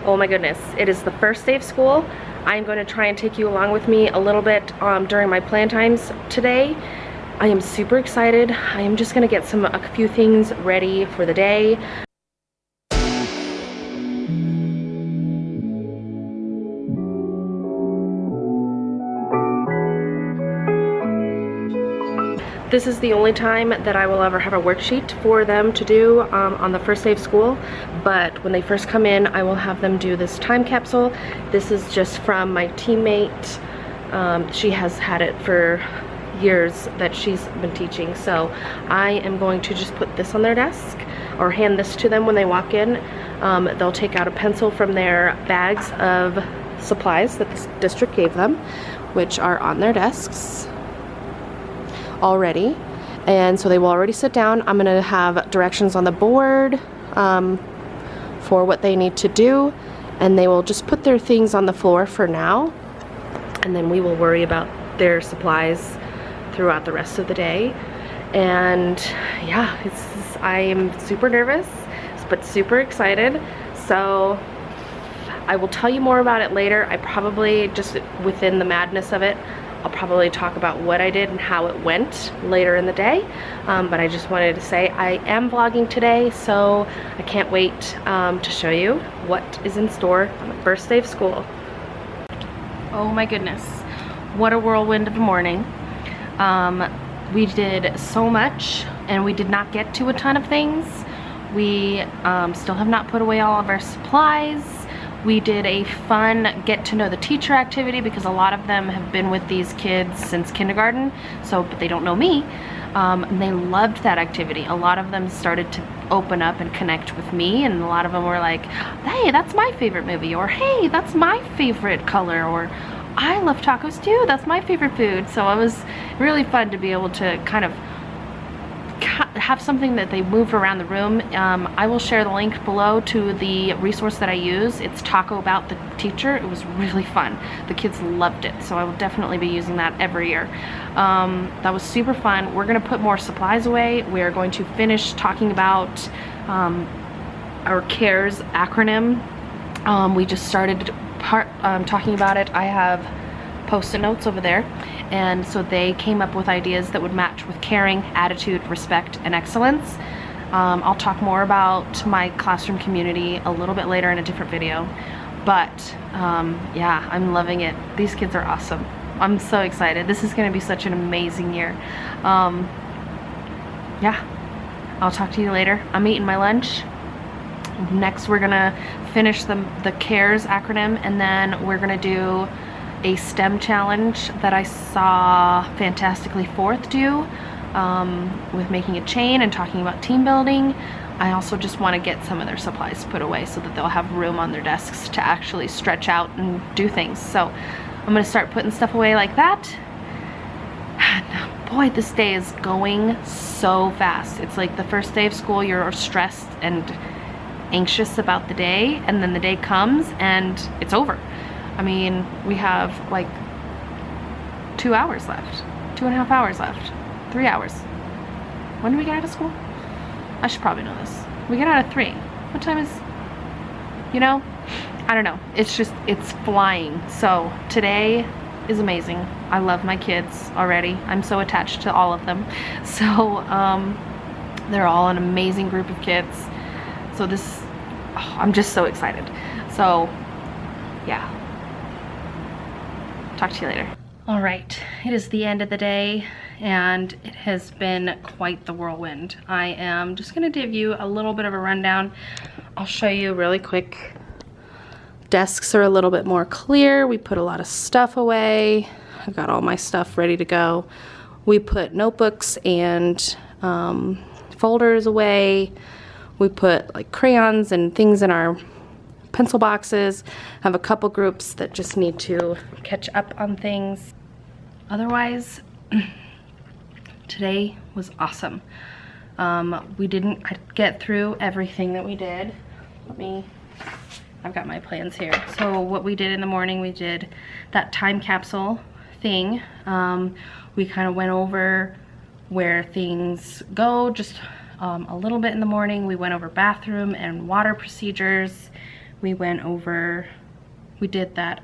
Oh my goodness, it is the first day of school. I'm going to try and take you along with me a little bit during my plan times today. I am super excited. I am just going to get a few things ready for the day. This is the only time that I will ever have a worksheet for them to do on the first day of school, but when they first come in, I will have them do this time capsule. This is just from my teammate. She has had it for years that she's been teaching, so I am going to just put this on their desk or hand this to them when they walk in. They'll take out a pencil from their bags of supplies that the district gave them, which are on their desks already, and so they will already sit down. I'm gonna have directions on the board for what they need to do, and they will just put their things on the floor for now, and then we will worry about their supplies throughout the rest of the day. And yeah, I am super nervous but super excited, so I will tell you more about it later. I probably, just within the madness of it, I'll probably talk about what I did and how it went later in the day, but I just wanted to say I am vlogging today, so I can't wait to show you what is in store on the first day of school. Oh my goodness, what a whirlwind of a morning. We did so much and we did not get to a ton of things. We still have not put away all of our supplies. We did a fun get to know the teacher activity because a lot of them have been with these kids since kindergarten, but they don't know me, and they loved that activity. A lot of them started to open up and connect with me, and a lot of them were like, hey, that's my favorite movie, or hey, that's my favorite color, or I love tacos too, that's my favorite food. So it was really fun to be able to kind of have something that they move around the room. I will share the link below to the resource that I use. It's Taco About the Teacher. It was really fun. The kids loved it, so I will definitely be using that every year. That was super fun. We're gonna put more supplies away. We are going to finish talking about our CARES acronym. We just started talking about it. I have post-it notes over there, and so they came up with ideas that would match with caring, attitude, respect, and excellence. I'll talk more about my classroom community a little bit later in a different video, but yeah, I'm loving it. These kids are awesome. I'm so excited. This is going to be such an amazing year. Yeah, I'll talk to you later. I'm eating my lunch. Next we're gonna finish the CARES acronym, and then we're gonna do a STEM challenge that I saw Fantastically Fourth do, with making a chain and talking about team building. I also just want to get some of their supplies put away so that they'll have room on their desks to actually stretch out and do things. So I'm going to start putting stuff away like that. And boy, this day is going so fast. It's like the first day of school, you're stressed and anxious about the day, and then the day comes and it's over. I mean, we have like 2 hours left, 2.5 hours left, 3 hours. When do we get out of school? I should probably know this. We get out at 3. What time is, you know? I don't know. It's just, it's flying. So today is amazing. I love my kids already. I'm so attached to all of them. So they're all an amazing group of kids. So this, oh, I'm just so excited. So yeah. Talk to you later. All right, it is the end of the day, and it has been quite the whirlwind. I am just gonna give you a little bit of a rundown. I'll show you really quick. Desks are a little bit more clear. We put a lot of stuff away. I've got all my stuff ready to go. We put notebooks and folders away. We put like crayons and things in our pencil boxes. I have a couple groups that just need to catch up on things. Otherwise, today was awesome. We didn't get through everything that we did. I've got my plans here. So what we did in the morning, we did that time capsule thing. We kind of went over where things go, just a little bit in the morning. We went over bathroom and water procedures. we did that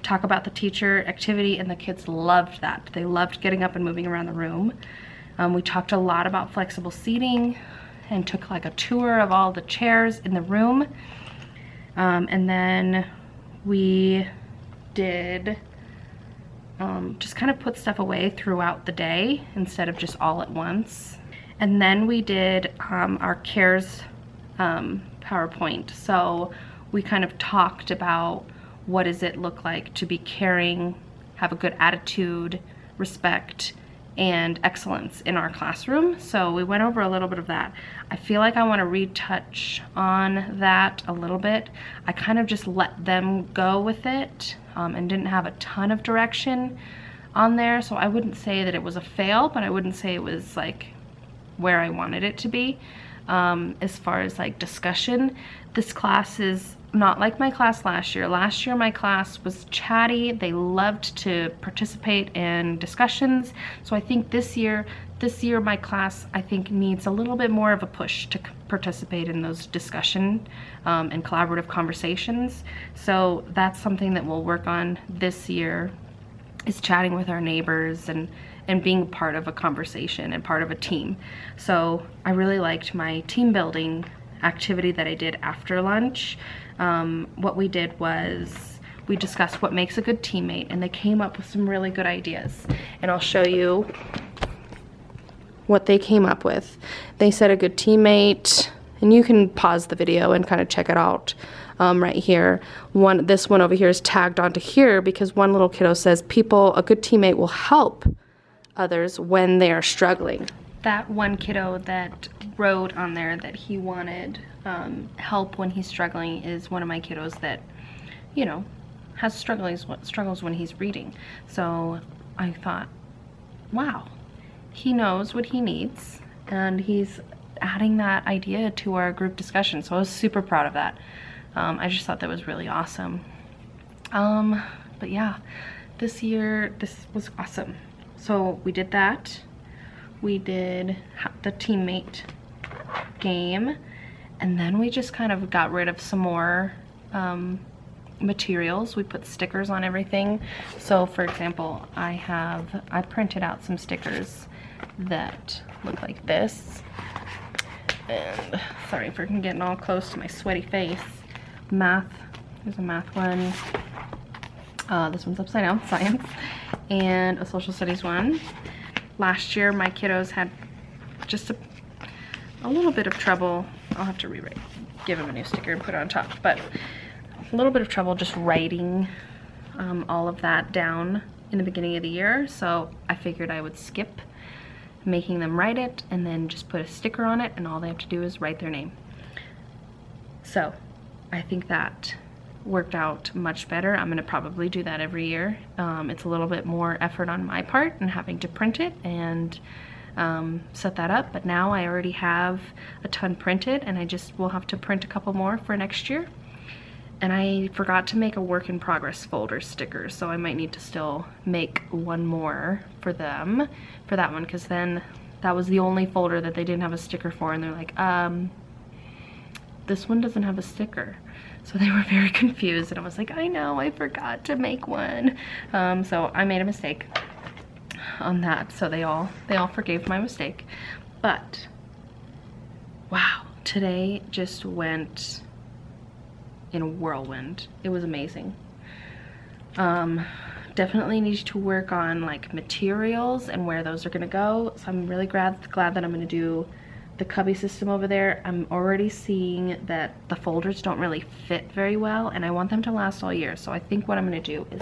talk about the teacher activity, and the kids loved that. They loved getting up and moving around the room. We talked a lot about flexible seating and took like a tour of all the chairs in the room. And then we did just kind of put stuff away throughout the day instead of just all at once. And then we did our CARES PowerPoint. So we kind of talked about what does it look like to be caring, have a good attitude, respect, and excellence in our classroom. So we went over a little bit of that. I feel like I want to retouch on that a little bit. I kind of just let them go with it and didn't have a ton of direction on there. So I wouldn't say that it was a fail, but I wouldn't say it was like where I wanted it to be. As far as like discussion, this class is not like my class last year. Last year my class was chatty. They loved to participate in discussions. So I think this year my class, I think, needs a little bit more of a push to participate in those discussion and collaborative conversations. So that's something that we'll work on this year, is chatting with our neighbors and being part of a conversation and part of a team. So I really liked my team building activity that I did after lunch. What we did was we discussed what makes a good teammate, and they came up with some really good ideas. And I'll show you what they came up with. They said a good teammate, and you can pause the video and kind of check it out right here. This one over here is tagged onto here because one little kiddo says a good teammate will help others when they are struggling. That one kiddo that wrote on there that he wanted help when he's struggling is one of my kiddos that, you know, has struggles when he's reading. So I thought, wow, he knows what he needs, and he's adding that idea to our group discussion. So I was super proud of that. I just thought that was really awesome. But yeah, this year, this was awesome. So we did that. We did the teammate game, and then we just kind of got rid of some more materials. We put stickers on everything. So for example, I printed out some stickers that look like this. And sorry for getting all close to my sweaty face. There's a math one. This one's upside down, science, and a social studies one. Last year my kiddos had just a little bit of trouble. I'll have to rewrite, give them a new sticker and put it on top, but a little bit of trouble just writing all of that down in the beginning of the year. So I figured I would skip making them write it and then just put a sticker on it, and all they have to do is write their name. So I think that worked out much better. I'm gonna probably do that every year. It's a little bit more effort on my part and having to print it and set that up, but now I already have a ton printed, and I just will have to print a couple more for next year. And I forgot to make a work in progress folder sticker, so I might need to still make one more for them for that one, because then that was the only folder that they didn't have a sticker for, and they're like, this one doesn't have a sticker. So they were very confused, and I was like, I know, I forgot to make one. So I made a mistake on that, so they all forgave my mistake. But wow, today just went in a whirlwind. It was amazing. Definitely need to work on like materials and where those are gonna go. So I'm really glad that I'm gonna do the cubby system over there. I'm already seeing that the folders don't really fit very well, and I want them to last all year. So I think what I'm gonna do is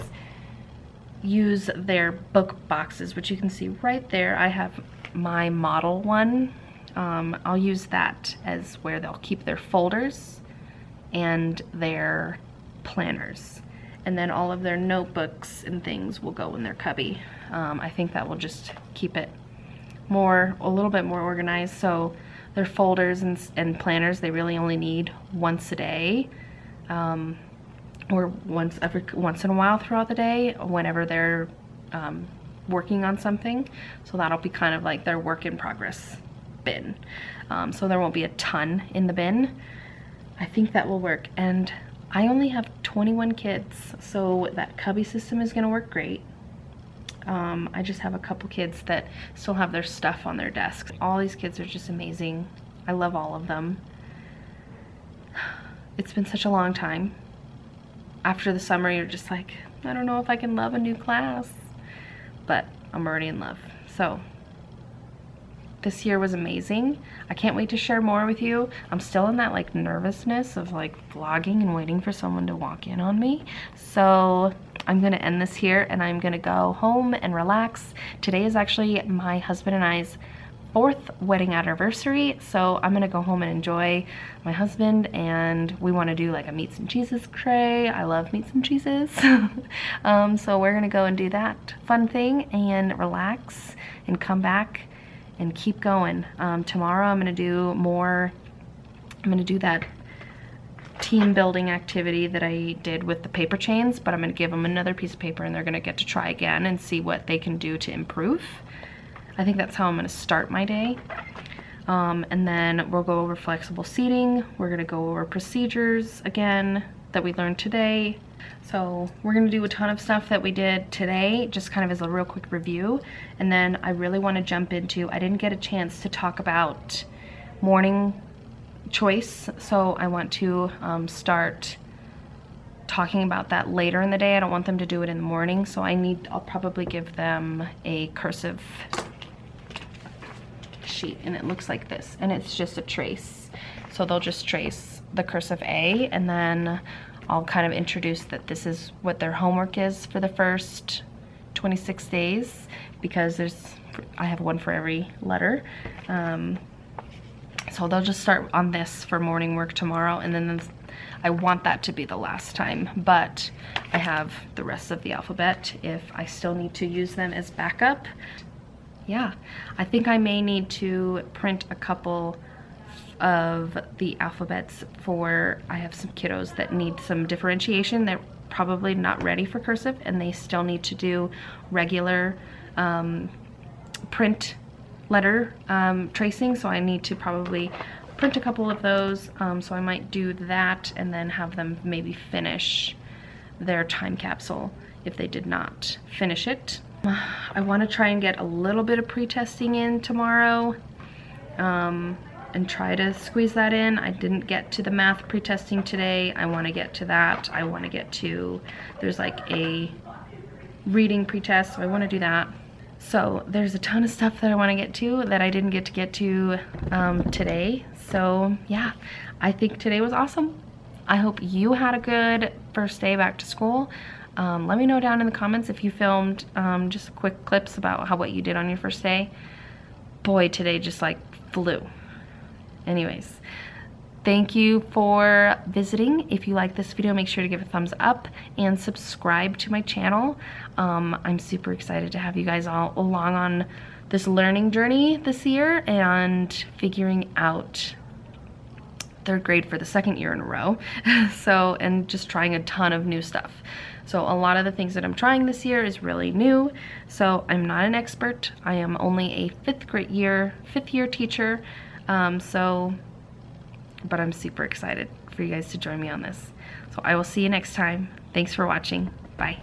use their book boxes, which you can see right there. I have my model one. I'll use that as where they'll keep their folders and their planners, and then all of their notebooks and things will go in their cubby. I think that will just keep it a little bit more organized. So their folders and planners, they really only need once a day, or once in a while throughout the day whenever they're working on something. So that'll be kind of like their work in progress bin. So there won't be a ton in the bin. I think that will work. And I only have 21 kids, so that cubby system is gonna work great. I just have a couple kids that still have their stuff on their desks. All these kids are just amazing. I love all of them. It's been such a long time. After the summer, you're just like, I don't know if I can love a new class, but I'm already in love. So this year was amazing. I can't wait to share more with you. I'm still in that like nervousness of like vlogging and waiting for someone to walk in on me. So I'm gonna end this here and I'm gonna go home and relax. Today is actually my husband and I's 4th wedding anniversary, so I'm gonna go home and enjoy my husband, and we want to do like a meats and cheeses cray. I love meats and cheeses. So we're gonna go and do that fun thing and relax and come back and keep going. Tomorrow I'm gonna do that team building activity that I did with the paper chains, but I'm gonna give them another piece of paper and they're gonna get to try again and see what they can do to improve. I think that's how I'm gonna start my day. And then we'll go over flexible seating. We're gonna go over procedures again that we learned today. So we're gonna do a ton of stuff that we did today, just kind of as a real quick review. And then I really wanna jump into, I didn't get a chance to talk about morning choice, so I want to start talking about that later in the day. I don't want them to do it in the morning, so I'll probably give them a cursive sheet, and it looks like this, and it's just a trace. So they'll just trace the cursive A, and then I'll kind of introduce that this is what their homework is for the first 26 days, because I have one for every letter. So they'll just start on this for morning work tomorrow, and then I want that to be the last time, but I have the rest of the alphabet if I still need to use them as backup. Yeah, I think I may need to print a couple of the alphabets I have some kiddos that need some differentiation. They're probably not ready for cursive and they still need to do regular print letter tracing, so I need to probably print a couple of those. So I might do that and then have them maybe finish their time capsule if they did not finish it. I want to try and get a little bit of pre-testing in tomorrow and try to squeeze that in. I didn't get to the math pre-testing today. I want to get to that. I want to get to, there's like a reading pre-test, so I want to do that. So there's a ton of stuff that I want to get to that I didn't get to today. So yeah, I think today was awesome. I hope you had a good first day back to school. Let me know down in the comments if you filmed just quick clips about what you did on your first day. Boy, today just like flew. Anyways, thank you for visiting. If you like this video, make sure to give it a thumbs up and subscribe to my channel. I'm super excited to have you guys all along on this learning journey this year and figuring out 3rd grade for the 2nd year in a row. So, and just trying a ton of new stuff. So a lot of the things that I'm trying this year is really new. So I'm not an expert. I am only a 5th year teacher. But I'm super excited for you guys to join me on this. So I will see you next time. Thanks for watching. Bye.